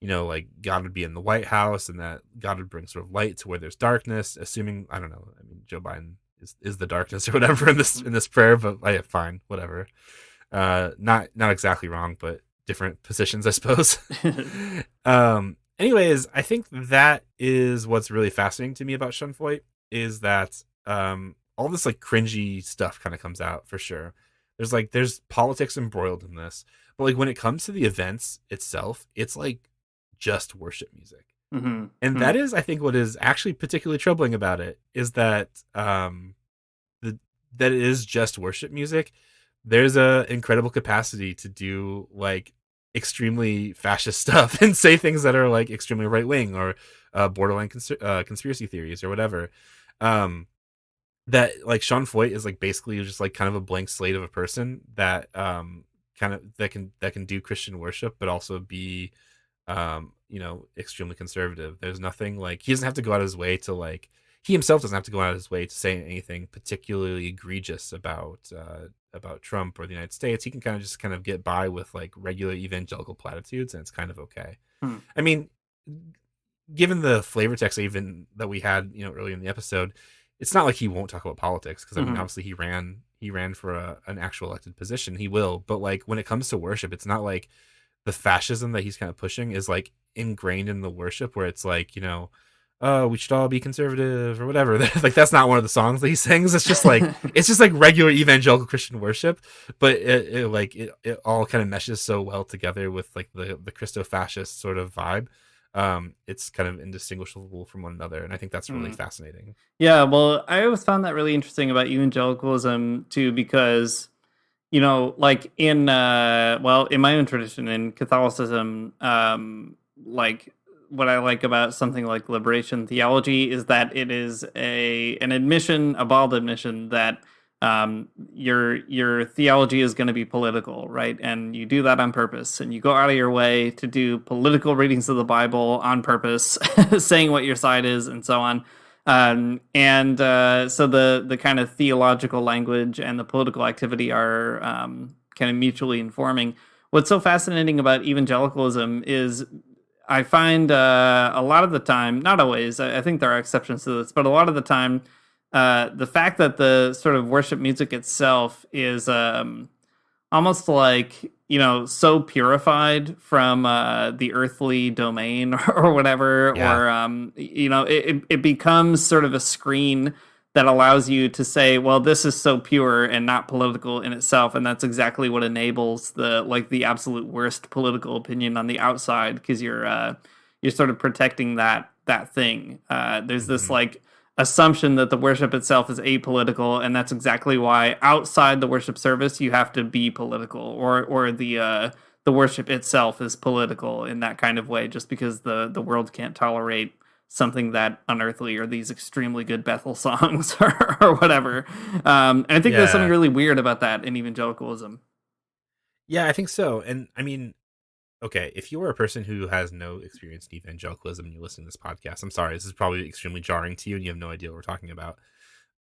like God would be in the White House and that God would bring sort of light to where there's darkness, assuming, I don't know, I mean, Joe Biden is the darkness or whatever in this prayer, but fine, whatever. Not exactly wrong, but different positions, I suppose. Anyways, I think that is what's really fascinating to me about Sean Feucht, is that all this like cringy stuff kind of comes out for sure. There's politics embroiled in this, but like when it comes to the events itself, it's like just worship music. Mm-hmm. And that is, I think, what is actually particularly troubling about it, is that that it is just worship music. There's a incredible capacity to do like extremely fascist stuff and say things that are like extremely right wing or borderline conspiracy theories or whatever. That like Sean Feucht is like basically just like kind of a blank slate of a person that kind of that can do Christian worship but also be extremely conservative. There's nothing like he doesn't have to go out of his way to like he himself doesn't have to go out of his way to say anything particularly egregious about Trump or the United States. He can kind of get by with like regular evangelical platitudes, and it's kind of okay. I mean, given the flavor text even that we had, earlier in the episode, it's not like he won't talk about politics because I mean, obviously he ran for an actual elected position. He will, but like when it comes to worship, it's not like the fascism that he's kind of pushing is like ingrained in the worship where it's like, oh, we should all be conservative or whatever. Like that's not one of the songs that he sings. It's just like regular evangelical Christian worship, but it all kind of meshes so well together with like the Christofascist sort of vibe. It's kind of indistinguishable from one another, and I think that's really fascinating. Yeah, well, I always found that really interesting about evangelicalism too, because like in in my own tradition in Catholicism, like what I like about something like liberation theology is that it is a bald admission that your theology is going to be political, right? And you do that on purpose, and you go out of your way to do political readings of the Bible on purpose, saying what your side is and so on. So the kind of theological language and the political activity are kind of mutually informing. What's so fascinating about evangelicalism is I find a lot of the time, not always, I think there are exceptions to this, but a lot of the time, the fact that the sort of worship music itself is almost like, so purified from the earthly domain or whatever, or, it becomes sort of a screen that allows you to say, well, this is so pure and not political in itself. And that's exactly what enables the absolute worst political opinion on the outside, because you're sort of protecting that thing. There's this like assumption that the worship itself is apolitical, and that's exactly why outside the worship service you have to be political, or the worship itself is political in that kind of way, just because the world can't tolerate something that unearthly or these extremely good Bethel songs or whatever. And I think there's something really weird about that in evangelicalism. Yeah, I think so. And I mean, okay, if you are a person who has no experience in evangelicalism and you listen to this podcast, I'm sorry, this is probably extremely jarring to you and you have no idea what we're talking about.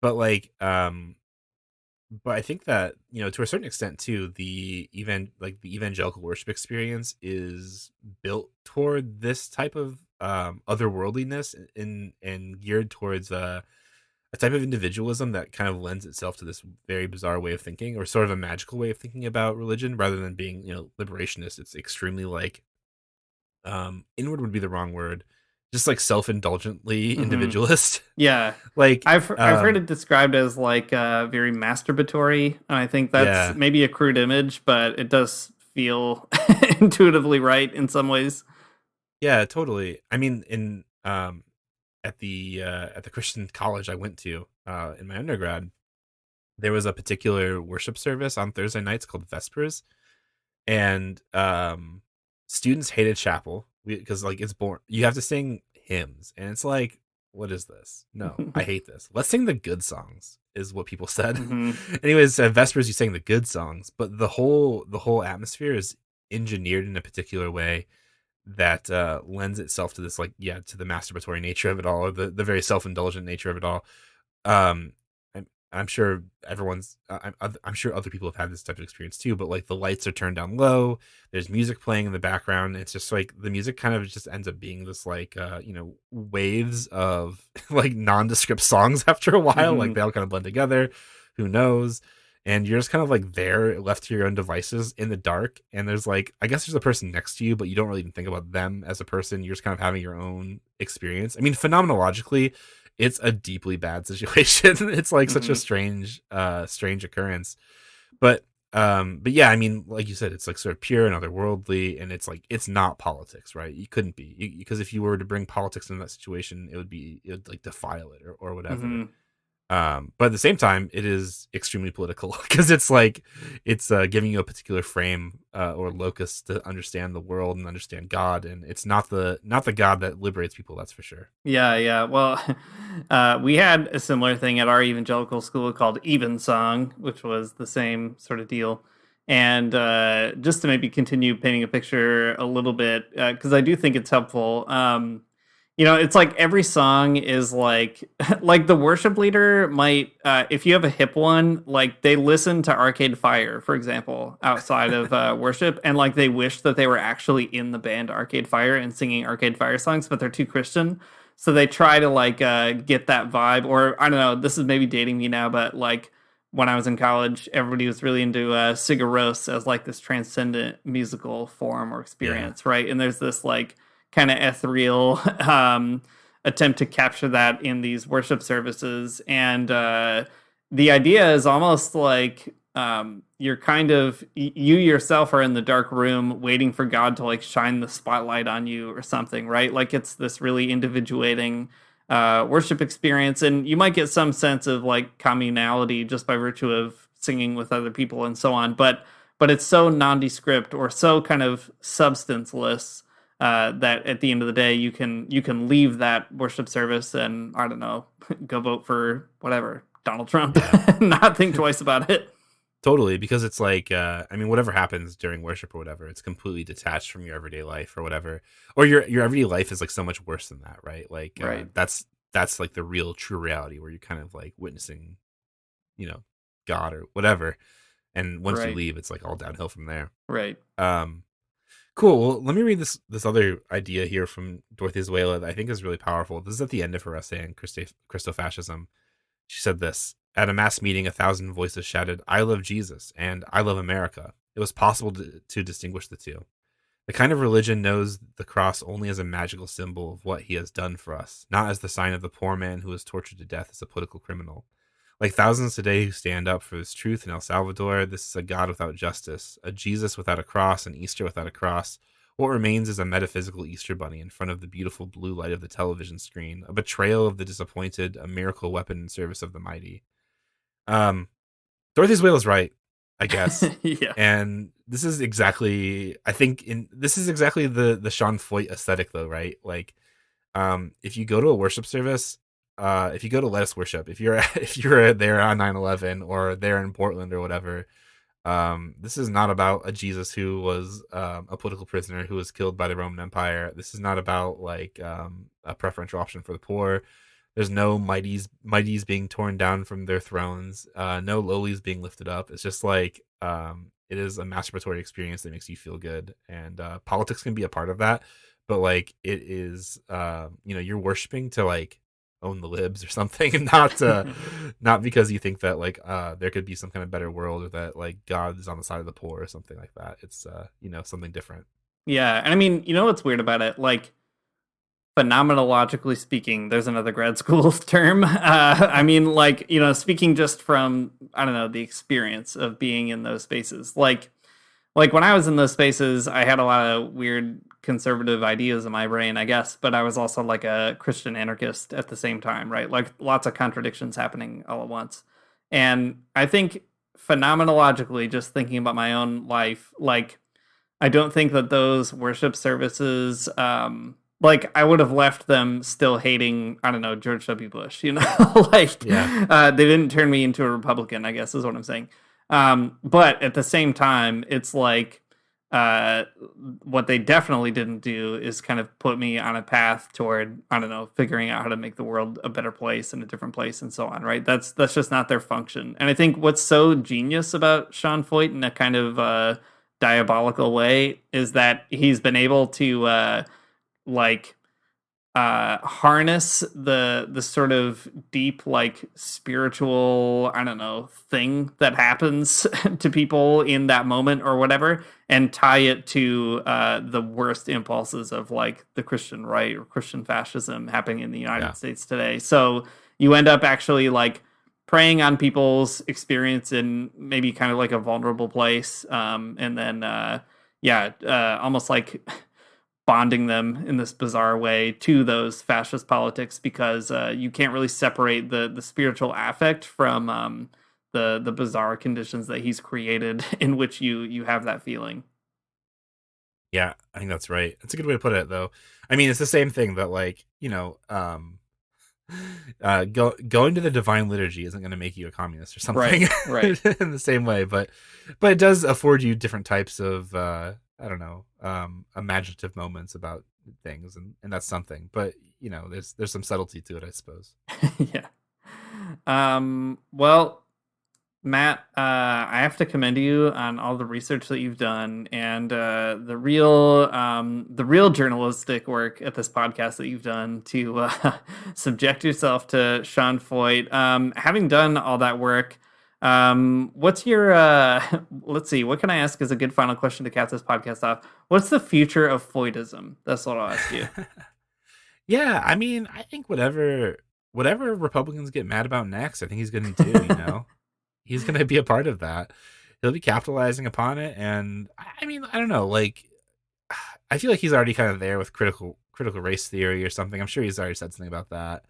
But like, but I think that, to a certain extent too, the evangelical worship experience is built toward this type of otherworldliness and geared towards a type of individualism that kind of lends itself to this very bizarre way of thinking, or sort of a magical way of thinking about religion, rather than being, liberationist. It's extremely like inward would be the wrong word, just like self-indulgently individualist. Yeah, like I've heard it described as like very masturbatory, and I think that's maybe a crude image, but it does feel intuitively right in some ways. Yeah, totally. I mean, in at the Christian college I went to in my undergrad, there was a particular worship service on Thursday nights called Vespers, and students hated chapel because like it's boring. You have to sing hymns, and it's like, what is this? No, I hate this. Let's sing the good songs, is what people said. Anyways, at Vespers you sang the good songs, but the whole atmosphere is engineered in a particular way that lends itself to this to the masturbatory nature of it all, or the very self-indulgent nature of it all. I'm sure I'm sure other people have had this type of experience too, but like the lights are turned down low, there's music playing in the background, it's just like the music kind of just ends up being this like waves of like nondescript songs after a while. Like they all kind of blend together, who knows, and you're just kind of like there left to your own devices in the dark, and there's like, I guess there's a person next to you, but you don't really even think about them as a person. You're just kind of having your own experience. I mean, phenomenologically, it's a deeply bad situation. It's like such a strange occurrence, but yeah, I mean, like you said, it's like sort of pure and otherworldly, and it's like, it's not politics, right? You couldn't be, because if you were to bring politics into that situation, it would like defile it or whatever. But at the same time, it is extremely political because it's like it's giving you a particular frame or locus to understand the world and understand God, and it's not the God that liberates people. That's for sure. Yeah. Well, we had a similar thing at our evangelical school called Evensong, which was the same sort of deal. And just to maybe continue painting a picture a little bit, because I do think it's helpful. It's like every song is like like the worship leader might, if you have a hip one, like they listen to Arcade Fire, for example, outside of worship, and like they wish that they were actually in the band Arcade Fire and singing Arcade Fire songs, but they're too Christian. So they try to like get that vibe, or I don't know, this is maybe dating me now, but like when I was in college, everybody was really into Sigur Rós as like this transcendent musical form or experience, right? And there's this like kind of ethereal attempt to capture that in these worship services. And the idea is almost like you're kind of, you yourself are in the dark room waiting for God to like shine the spotlight on you or something, right? Like it's this really individuating worship experience. And you might get some sense of like communality just by virtue of singing with other people and so on. But it's so nondescript or so kind of substanceless that at the end of the day, you can leave that worship service and, I don't know, go vote for whatever, Donald Trump, not think twice about it. Totally, because it's like, whatever happens during worship or whatever, it's completely detached from your everyday life or whatever. Or your everyday life is like so much worse than that, right? Like, right. That's like the real true reality where you're kind of like witnessing, God or whatever. And once you leave, it's like all downhill from there. Right. Cool. Well, let me read this other idea here from Dorothy Zuela that I think is really powerful. This is at the end of her essay on Christofascism. She said this: at a mass meeting, 1,000 voices shouted, "I love Jesus" and "I love America." It was possible to distinguish the two. The kind of religion knows the cross only as a magical symbol of what he has done for us, not as the sign of the poor man who was tortured to death as a political criminal. Like thousands today who stand up for this truth in El Salvador, this is a God without justice, a Jesus without a cross, an Easter without a cross. What remains is a metaphysical Easter bunny in front of the beautiful blue light of the television screen, a betrayal of the disappointed, a miracle weapon in service of the mighty. Dorothy Zuela is right, I guess. Yeah. And this is exactly, this is exactly the Sean Feucht aesthetic, though, right? Like, if you go to a worship service, if you go to Let Us Worship, if you're there on 9/11 or there in Portland or whatever, this is not about a Jesus who was a political prisoner who was killed by the Roman Empire. This is not about like a preferential option for the poor. There's no mighties being torn down from their thrones, no lowlies being lifted up. It's just like it is a masturbatory experience that makes you feel good, and politics can be a part of that, but like it is you're worshiping to like own the libs or something, and not because you think that like there could be some kind of better world or that like God is on the side of the poor or something like that. It's something different. Yeah, and what's weird about it, like phenomenologically speaking, there's another grad school term. Speaking just from, I don't know, the experience of being in those spaces, like when I was in those spaces, I had a lot of weird conservative ideas in my brain, I guess, but I was also like a Christian anarchist at the same time, right? Like lots of contradictions happening all at once. And I think phenomenologically, just thinking about my own life, like I don't think that those worship services, like I would have left them still hating, I don't know, George W. Bush, they didn't turn me into a Republican, I guess is what I'm saying. But at the same time, it's like, what they definitely didn't do is kind of put me on a path toward, I don't know, figuring out how to make the world a better place and a different place and so on, right? That's just not their function. And I think what's so genius about Sean Feucht in a kind of diabolical way is that he's been able to harness the sort of deep like spiritual, I don't know, thing that happens to people in that moment or whatever, and tie it to the worst impulses of like the Christian right or Christian fascism happening in the United States today. So you end up actually like preying on people's experience in maybe kind of like a vulnerable place, and then almost like bonding them in this bizarre way to those fascist politics, because you can't really separate the spiritual affect from the bizarre conditions that he's created in which you have that feeling. Yeah, I think that's right. That's a good way to put it, though. I mean, it's the same thing that, like, going to the divine liturgy isn't going to make you a communist or something, right? In the same way, but it does afford you different types of imaginative moments about things, and that's something. But there's some subtlety to it, I suppose. Yeah. Well, Matt, I have to commend you on all the research that you've done, and the real journalistic work at this podcast that you've done to subject yourself to Sean Feucht. Having done all that work, what's your let's see, what can I ask as a good final question to cap this podcast off? What's the future of Feuchtism? That's what I'll ask you. Yeah, I mean, I think whatever Republicans get mad about next, I think he's going to do. He's going to be a part of that. He'll be capitalizing upon it. And I mean, I don't know, like, I feel like he's already kind of there with critical race theory or something. I'm sure he's already said something about that.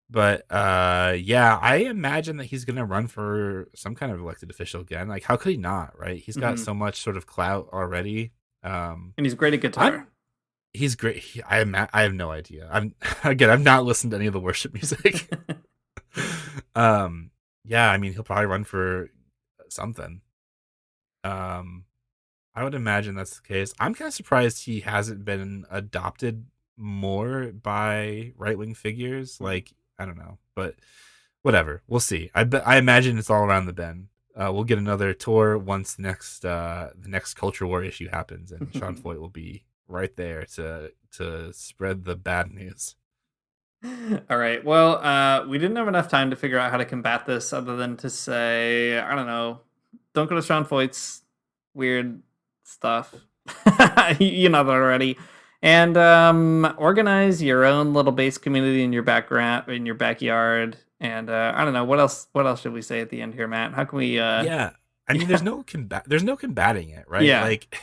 But yeah, I imagine that he's going to run for some kind of elected official again. Like, how could he not, right? He's got so much sort of clout already. And he's great at guitar. He's great. I have no idea. I've not listened to any of the worship music. Yeah, I mean, he'll probably run for something. I would imagine that's the case. I'm kind of surprised he hasn't been adopted more by right-wing figures. Like, I don't know, but whatever. We'll see. I imagine it's all around the bend. We'll get another tour once the next culture war issue happens, and Sean Feucht will be right there to spread the bad news. All right. Well, we didn't have enough time to figure out how to combat this other than to say, I don't know, don't go to Sean Feucht's weird stuff. You know that already. And organize your own little base community in your backyard. And I don't know, what else should we say at the end here, Matt? How can we Yeah. I mean, there's no combating it, right? Yeah. Like,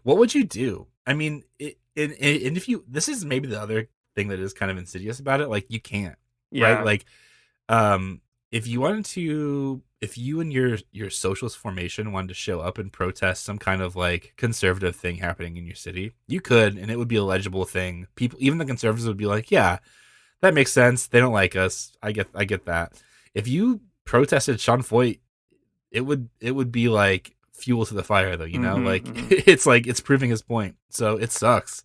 what would you do? I mean, this is maybe the other thing that is kind of insidious about it. Like, you can't, right? Like, if you and your socialist formation wanted to show up and protest some kind of like conservative thing happening in your city, you could, and it would be a legible thing. People, even the conservatives, would be like, yeah, that makes sense. They don't like us. I get that. If you protested Sean Feucht, it would be like fuel to the fire, though. It's like, it's proving his point. So it sucks.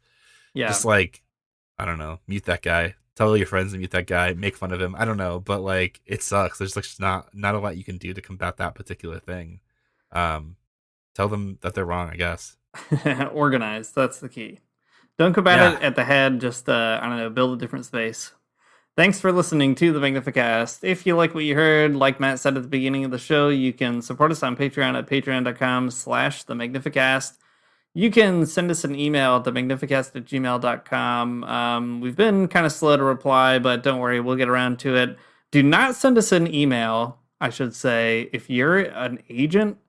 Yeah. Just like, I don't know, mute that guy. Tell your friends to mute that guy. Make fun of him. I don't know, but like, it sucks. There's like not a lot you can do to combat that particular thing. Tell them that they're wrong, I guess. Organize. That's the key. Don't combat it at the head. Just I don't know, build a different space. Thanks for listening to the Magnificast. If you like what you heard, like Matt said at the beginning of the show, you can support us on Patreon at patreon.com/themagnificast. You can send us an email at themagnificast@gmail.com. We've been kind of slow to reply, but don't worry, we'll get around to it. Do not send us an email, I should say, if you're an agent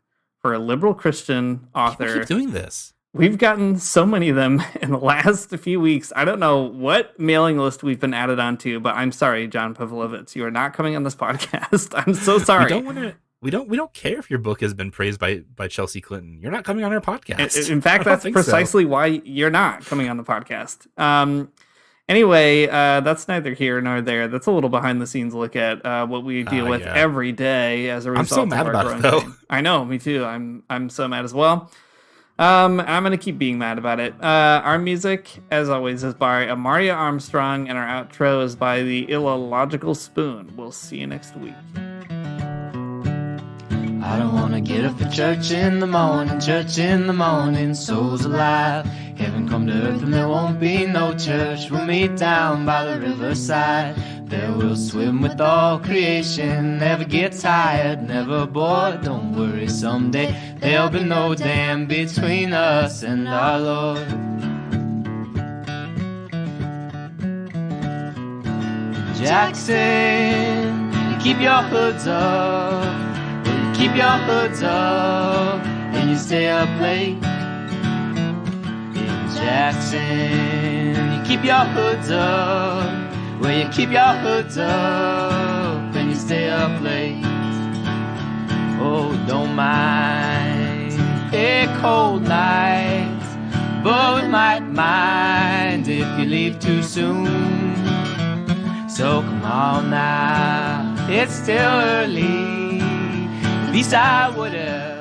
for a liberal Christian author. People keep doing this. We've gotten so many of them in the last few weeks. I don't know what mailing list we've been added onto, but I'm sorry, John Pavlovitz. You are not coming on this podcast. I'm so sorry. We don't care if your book has been praised by Chelsea Clinton. You're not coming on our podcast. In fact, that's precisely why you're not coming on the podcast. Anyway, that's neither here nor there. That's a little behind the scenes look at what we deal with every day as a result. I'm so mad of our about it, though. Pain. I know, me too. I'm so mad as well. I'm going to keep being mad about it. Our music, as always, is by Amaria Armstrong, and our outro is by the Illogical Spoon. We'll see you next week. I don't wanna get up for church in the morning, souls alive. Heaven come to earth and there won't be no church. We'll meet down by the riverside. There we'll swim with all creation. Never get tired, never bored. Don't worry, someday there'll be no dam between us and our Lord. Jackson, keep your hoods up. Keep your hoods up and you stay up late. In Jackson. You keep your hoods up, well, you keep your hoods up, and you stay up late. Oh, don't mind a cold night, but we might mind if you leave too soon. So come on now, it's still early. At least I would've